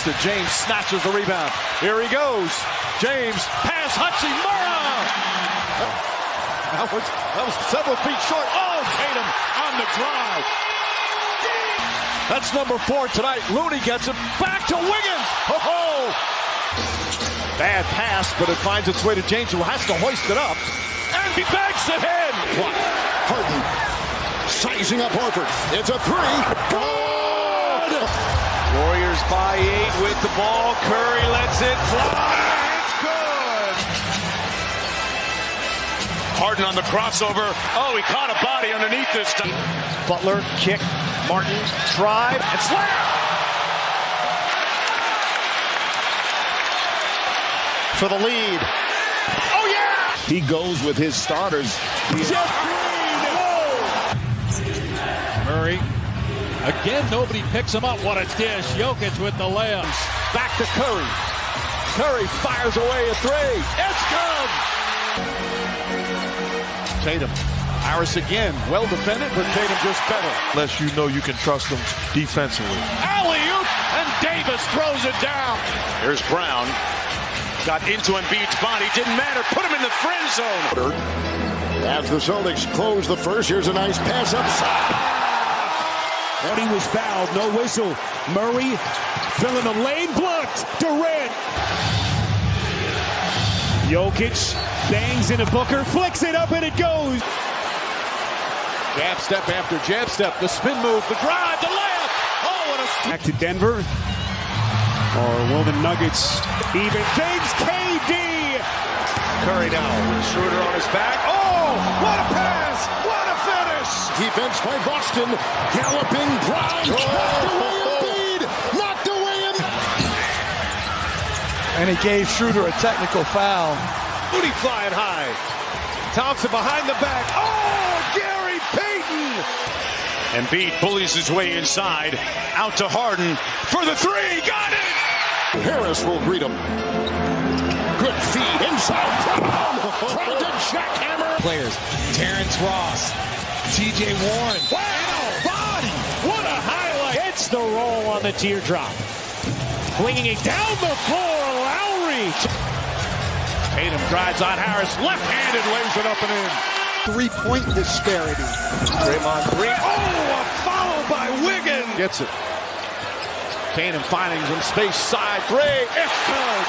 Boston. James snatches the rebound. Here he goes. James, pass Hachimura. That was several feet short. Oh, Tatum on the drive. That's number 4 tonight. Looney gets it back to Wiggins. Ho-ho! Bad pass, but it finds its way to James, who has to hoist it up. And he banks it in. Harden sizing up Horford. It's a 3. Good! Warriors by 8 with the ball. Curry lets it fly. It's good. Harden on the crossover. Oh, he caught a body underneath this time. Butler kick. Martin drive and slam. For the lead. Oh yeah! He goes with his starters. Jeff Green. Murray. Again, nobody picks him up. What a dish. Jokic with the layups. Back to Curry. Curry fires away a 3. It's good. Tatum. Harris again. Well defended, but Tatum just better. Unless you know you can trust them defensively. Alley-oop, and Davis throws it down. Here's Brown. Got into Embiid's body. Didn't matter. Put him in the friend zone. As the Celtics close the first, here's a nice pass upside. And he was fouled. No whistle. Murray filling the lane. Blocked. Durant. Jokic bangs into Booker. Flicks it up and it goes. Jab step after jab step. The spin move. The drive. The layup. Oh, what a... Back to Denver. Or will the Nuggets even things? KD. Curry now with Schroeder on his back. Oh, what a pass! What a finish! Defense by Boston. Galloping Brown. Knocked away Embiid. Knocked away him. And he gave Schroeder a technical foul. Booty flying high. Thompson behind the back. Oh, Gary Payton! Embiid bullies his way inside. Out to Harden for the 3. Got it! Harris will greet him. Good feed inside. Trying to jackhammer. Players. Terrence Ross. TJ Warren. Wow! Body! What a highlight! It's the roll on the teardrop. Flinging it down the floor. Lowry. Tatum drives on Harris. Left-handed lays it up and in. 3-point disparity. Draymond 3. Oh, a follow by Wiggins. Gets it. Tatum finding some space. Side 3. It's good.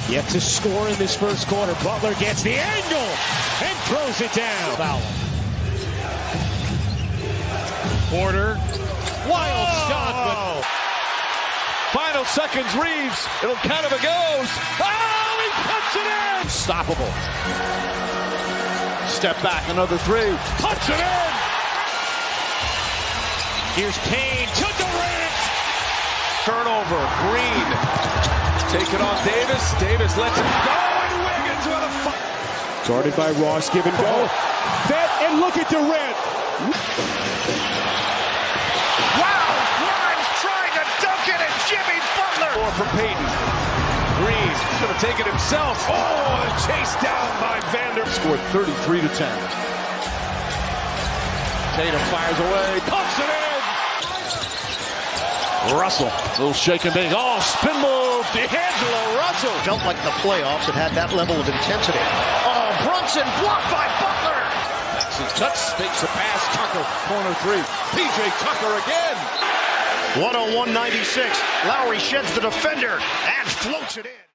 Yet to score in this first quarter. Butler gets the angle and throws it down. Foul. Porter. Wild shot, but Final seconds. Reeves. It'll count if it goes. Oh, he puts it in. Stoppable. Step back. Another 3. Puts it in. here's Payne to Durant. Turnover. Green. Take it off Davis. Davis lets it go. And Wiggins with a fight. Guarded by Ross. Give and go. That, and look at Durant. Wow! Grimes trying to dunk it, and Jimmy Butler. More from Payton. Green should have taken himself. Oh, and chased down by Vander. Scored 33-10. Tatum fires away. Pumps it in. Russell, a little shake and bake. Oh, spin move. D'Angelo Russell. Felt like the playoffs had had that level of intensity. Oh, Brunson blocked by Butler. Jackson touch, fakes a pass. Tucker, corner 3. PJ Tucker again. 101-96. Lowry sheds the defender and floats it in.